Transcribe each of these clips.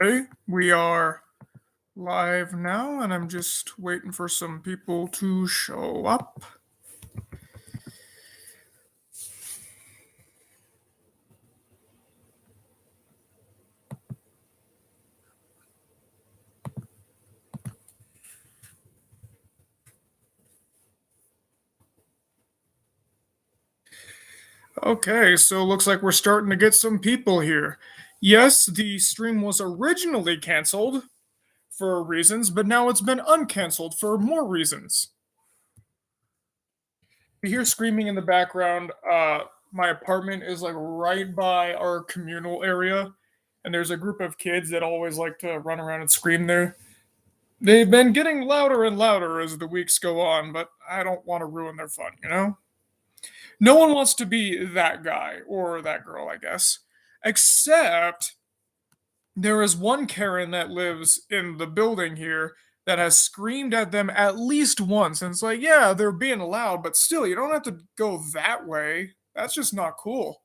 Hey, we are live now, and I'm just waiting for some people to show up. Okay, so looks like we're starting to get some people here. Yes, the stream was originally canceled for reasons, but now it's been uncanceled for more reasons. You hear screaming in the background. My apartment is like right by our communal area, and there's a group of kids that always like to run around and scream there. They've been getting louder and louder as the weeks go on, but I don't want to ruin their fun, you know? No one wants to be that guy or that girl, I guess. Except there is one Karen that lives in the building here that has screamed at them at least once. And it's like, yeah, they're being loud, but still, you don't have to go that way. That's just not cool.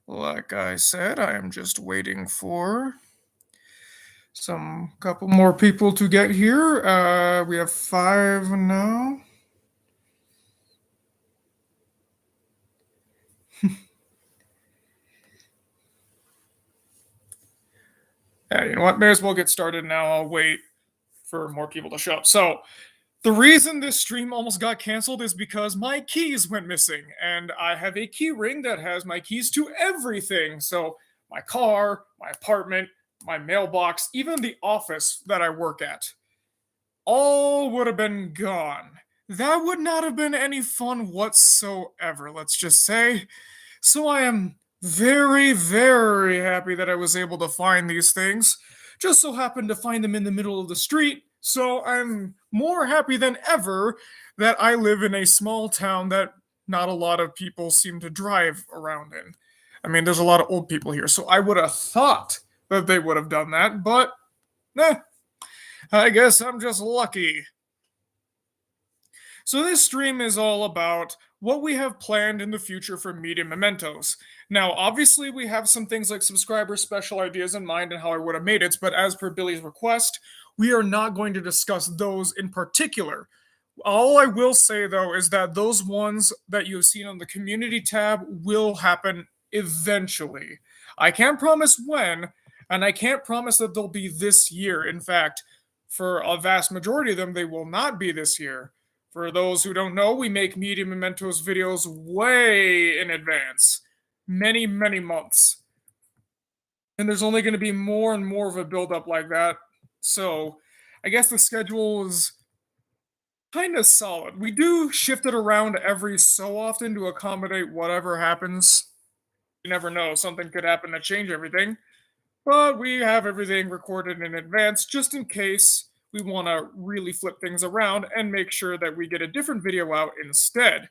Like I said, I am just waiting for some couple more people to get here. We have five now. Yeah, you know what? May as well get started now. I'll wait for more people to show up. So, the reason this stream almost got canceled is because my keys went missing, and I have a key ring that has my keys to everything. So, my car, my apartment, my mailbox, even the office that I work at, all would have been gone. That would not have been any fun whatsoever, let's just say. So I am very, very happy that I was able to find these things. Just so happened to find them in the middle of the street. So I'm more happy than ever that I live in a small town that not a lot of people seem to drive around in. I mean, there's a lot of old people here, so I would have thought that they would have done that, but I guess I'm just lucky. So, this stream is all about what we have planned in the future for Media Mementos. Now, obviously, we have some things like subscriber special ideas in mind and how I would have made it, but as per Billy's request, we are not going to discuss those in particular. All I will say, though, is that those ones that you've seen on the community tab will happen eventually. I can't promise when, and I can't promise that they'll be this year. In fact, for a vast majority of them, they will not be this year. For those who don't know, we make Media Mementos videos way in advance, many, many months. And there's only going to be more and more of a build-up like that. So I guess the schedule is kind of solid. We do shift it around every so often to accommodate whatever happens. You never know, something could happen to change everything. But we have everything recorded in advance just in case we want to really flip things around and make sure that we get a different video out instead.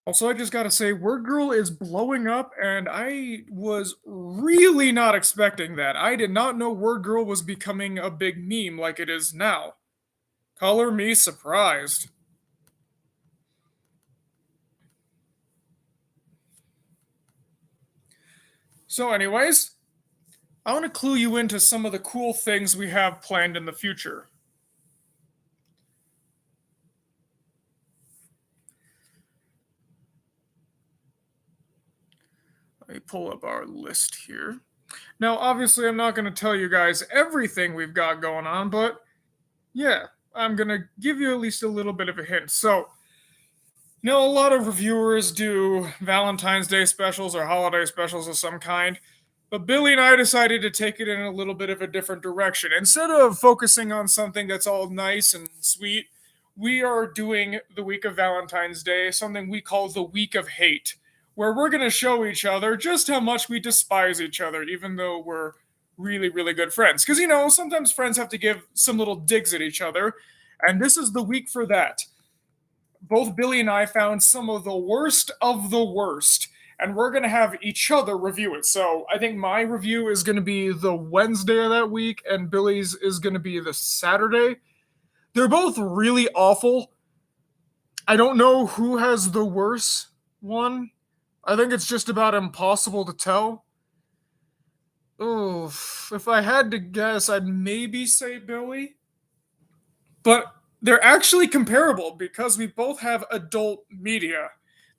Also, I just gotta say, Word Girl is blowing up, and I was really not expecting that. I did not know Word Girl was becoming a big meme like it is now. Color me surprised. So, anyways, I want to clue you into some of the cool things we have planned in the future. Let me pull up our list here. Now, obviously, I'm not going to tell you guys everything we've got going on, but yeah, I'm going to give you at least a little bit of a hint. So, a lot of reviewers do Valentine's Day specials or holiday specials of some kind, but Billy and I decided to take it in a little bit of a different direction. Instead of focusing on something that's all nice and sweet, we are doing the week of Valentine's Day, something we call the week of hate, where we're going to show each other just how much we despise each other, even though we're really, really good friends. Because, sometimes friends have to give some little digs at each other, and this is the week for that. Both Billy and I found some of the worst, and we're going to have each other review it. So I think my review is going to be the Wednesday of that week, and Billy's is going to be the Saturday. They're both really awful. I don't know who has the worst one. I think it's just about impossible to tell. Oh, if I had to guess, I'd maybe say Billy. But they're actually comparable because we both have adult media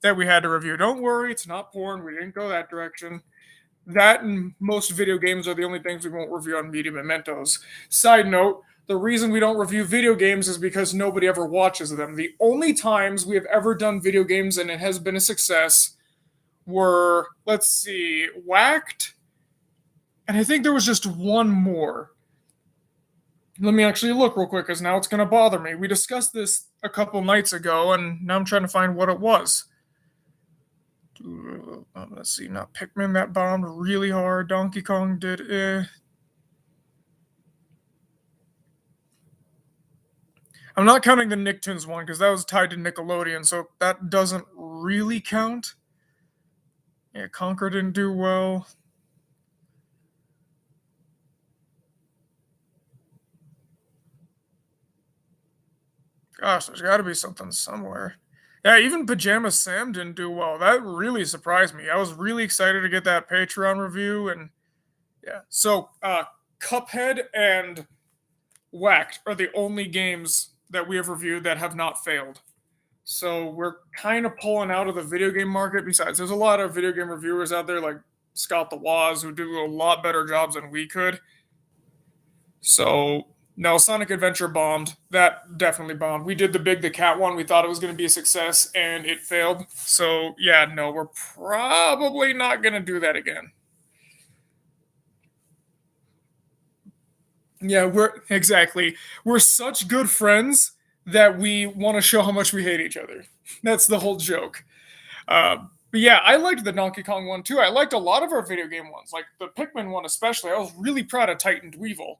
that we had to review. Don't worry, it's not porn. We didn't go that direction. That and most video games are the only things we won't review on Media Mementos. Side note, the reason we don't review video games is because nobody ever watches them. The only times we have ever done video games and it has been a success were, let's see, Whacked, and I think there was just one more. Let me actually look real quick because now it's going to bother me. We discussed this a couple nights ago, and now I'm trying to find what it was. Let's see, not Pikmin, that bombed really hard. Donkey Kong did I'm not counting the Nicktoons one because that was tied to Nickelodeon, so that doesn't really count. Yeah, Conquer didn't do well. Gosh, there's got to be something somewhere. Yeah, even Pajama Sam didn't do well. That really surprised me. I was really excited to get that Patreon review, and yeah. So, Cuphead and Whacked are the only games that we have reviewed that have not failed. So we're kind of pulling out of the video game market. Besides, there's a lot of video game reviewers out there like Scott the Woz who do a lot better jobs than we could. So no, Sonic Adventure bombed. That definitely bombed. We did the Cat one. We thought it was going to be a success, and it failed. So yeah, no, we're probably not going to do that again. Yeah, we're such good friends that we want to show how much we hate each other. That's the whole joke. But yeah, I liked the Donkey Kong one too. I liked a lot of our video game ones, like the Pikmin one especially. I was really proud of Titan Dweevil,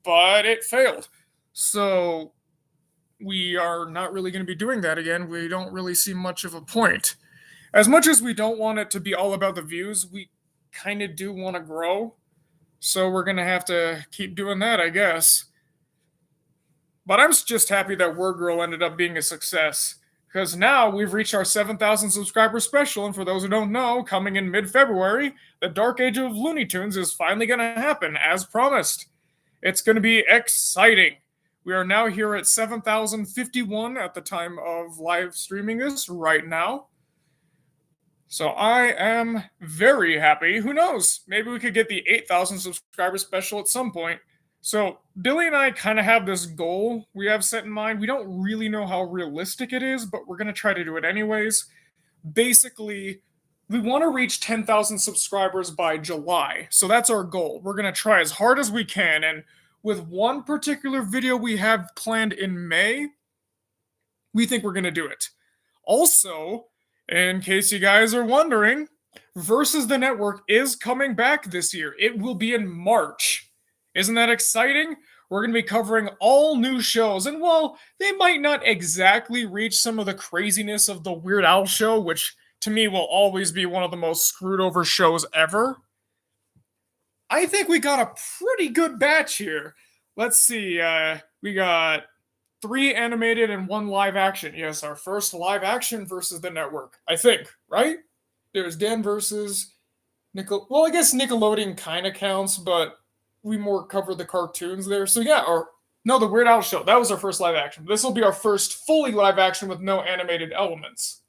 but it failed. So we are not really going to be doing that again. We don't really see much of a point. As much as we don't want it to be all about the views, we kind of do want to grow. So we're going to have to keep doing that, I guess. But I'm just happy that Word Girl ended up being a success. Because now we've reached our 7,000 subscriber special. And for those who don't know, coming in mid-February, the Dark Age of Looney Tunes is finally going to happen, as promised. It's going to be exciting. We are now here at 7,051 at the time of live streaming this right now. So I am very happy. Who knows? Maybe we could get the 8,000 subscriber special at some point. So Billy and I kind of have this goal we have set in mind. We don't really know how realistic it is, but we're going to try to do it anyways. Basically, we want to reach 10,000 subscribers by July. So that's our goal. We're going to try as hard as we can. And with one particular video we have planned in May, we think we're going to do it. Also, in case you guys are wondering, Versus the Network is coming back this year. It will be in March. Isn't that exciting? We're going to be covering all new shows. And while they might not exactly reach some of the craziness of the Weird Al show, which to me will always be one of the most screwed over shows ever, I think we got a pretty good batch here. Let's see. We got 3 animated and 1 live action. Yes, our first live action Versus the Network, I think, right? There's Dan versus Well, I guess Nickelodeon kind of counts, but we more cover the cartoons there. So yeah, the Weird Al show. That was our first live action. This will be our first fully live action with no animated elements.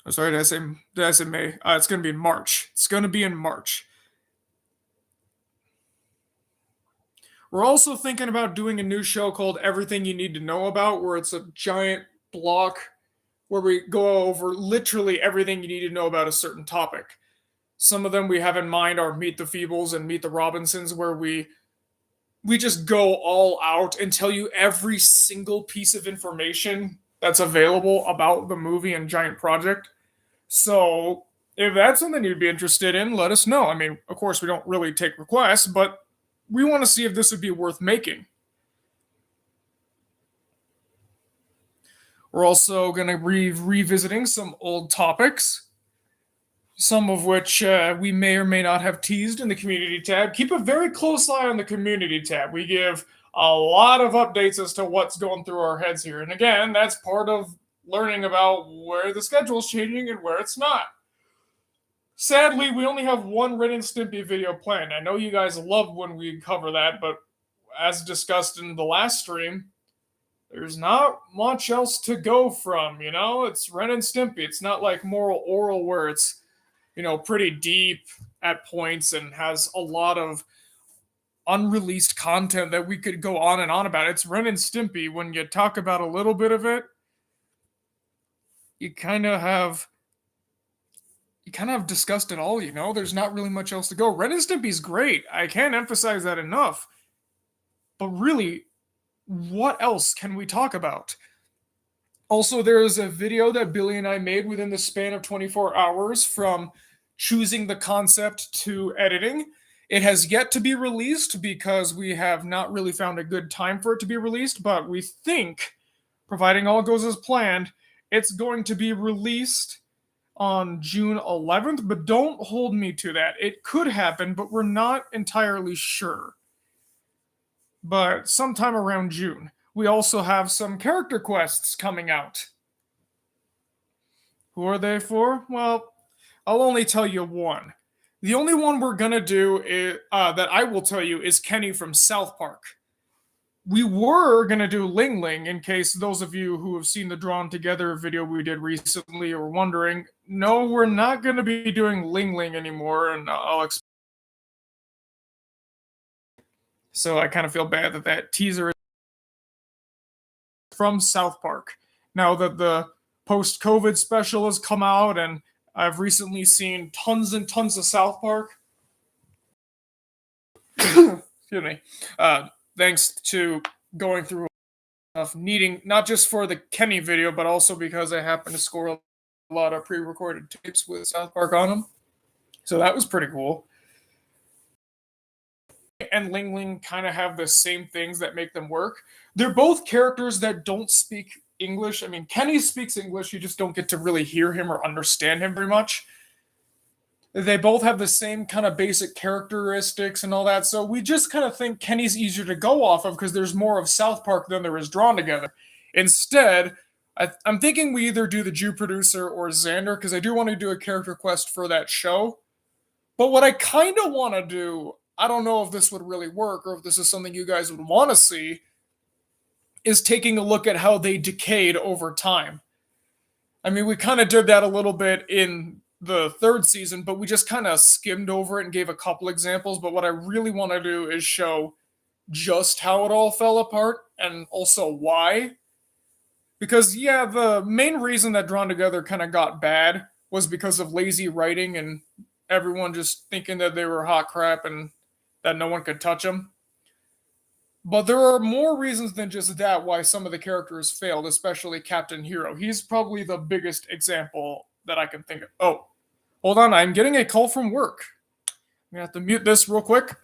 Oh, sorry, did I say May? It's going to be in March. It's going to be in March. We're also thinking about doing a new show called Everything You Need to Know About, where it's a giant block where we go over literally everything you need to know about a certain topic. Some of them we have in mind are Meet the Feebles and Meet the Robinsons, where we just go all out and tell you every single piece of information that's available about the movie and giant project. So if that's something you'd be interested in, let us know. I mean, of course, we don't really take requests, but we want to see if this would be worth making. We're also going to be revisiting some old topics, some of which we may or may not have teased in the community tab. Keep a very close eye on the community tab. We give a lot of updates as to what's going through our heads here. And again, that's part of learning about where the schedule's changing and where it's not. Sadly, we only have one Ren and Stimpy video planned. I know you guys love when we cover that, but as discussed in the last stream, there's not much else to go from, you know? It's Ren and Stimpy. It's not like Moral Oral where it's, pretty deep at points and has a lot of unreleased content that we could go on and on about. It's Ren and Stimpy. When you talk about a little bit of it, you kind of have discussed it all, There's not really much else to go. Ren and Stimpy's great. I can't emphasize that enough. But really, what else can we talk about? Also, there is a video that Billy and I made within the span of 24 hours from choosing the concept to editing. It has yet to be released because we have not really found a good time for it to be released, but we think, providing all goes as planned, it's going to be released on June 11th, but don't hold me to that. It could happen, but we're not entirely sure. But sometime around June. We also have some character quests coming out. Who are they for? Well, I'll only tell you one. The only one we're gonna do is, that I will tell you is Kenny from South Park. We were gonna do Ling Ling in case those of you who have seen the Drawn Together video we did recently are wondering. No, we're not gonna be doing Ling Ling anymore, and I'll explain. So I kind of feel bad that teaser is from South Park. Now that the post-COVID special has come out, and I've recently seen tons and tons of South Park. Excuse me. Thanks to going through needing not just for the Kenny video, but also because I happen to score a lot of pre-recorded tapes with South Park on them. So that was pretty cool. And Ling Ling kind of have the same things that make them work. They're both characters that don't speak English. I mean, Kenny speaks English, you just don't get to really hear him or understand him very much. They both have the same kind of basic characteristics and all that, so we just kind of think Kenny's easier to go off of because there's more of South Park than there is Drawn Together. Instead, I'm thinking we either do the Jew Producer or Xander, because I do want to do a character quest for that show. But what I kind of want to do, I don't know if this would really work or if this is something you guys would want to see, is taking a look at how they decayed over time. I mean, we kind of did that a little bit in the third season, but we just kind of skimmed over it and gave a couple examples. But what I really want to do is show just how it all fell apart and also why. Because, yeah, the main reason that Drawn Together kind of got bad was because of lazy writing and everyone just thinking that they were hot crap and that no one could touch them. But there are more reasons than just that why some of the characters failed, especially Captain Hero. He's probably the biggest example that I can think of. Oh, hold on. I'm getting a call from work. I'm going to have to mute this real quick.